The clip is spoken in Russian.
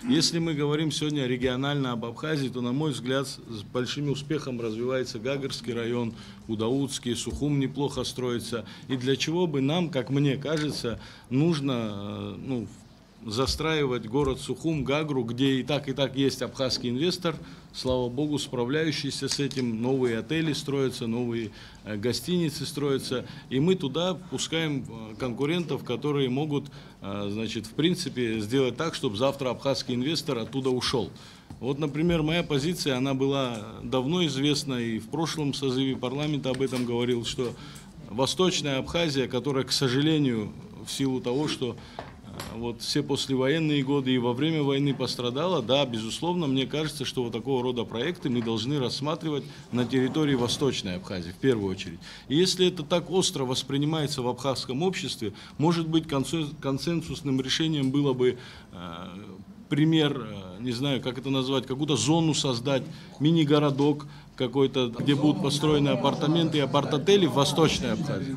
Если мы говорим сегодня регионально об Абхазии, то, на мой взгляд, с большим успехом развивается Гагарский район, Удаутский, Сухум неплохо строится. И для чего бы нам, как мне кажется, нужно застраивать город Сухум, Гагру, где и так есть абхазский инвестор, слава богу, справляющийся с этим, новые отели строятся, новые гостиницы строятся, и мы туда пускаем конкурентов, которые могут, в принципе, сделать так, чтобы завтра абхазский инвестор оттуда ушел. Вот, например, моя позиция, она была давно известна, и в прошлом созыве парламента об этом говорил, что Восточная Абхазия, которая, к сожалению, в силу того, что все послевоенные годы и во время войны пострадала, да, безусловно, мне кажется, что вот такого рода проекты мы должны рассматривать на территории Восточной Абхазии, в первую очередь. И если это так остро воспринимается в абхазском обществе, может быть, консенсусным решением было бы пример, не знаю, как это назвать, какую-то зону создать, мини-городок какой-то, где будут построены апартаменты и апарт-отели в Восточной Абхазии.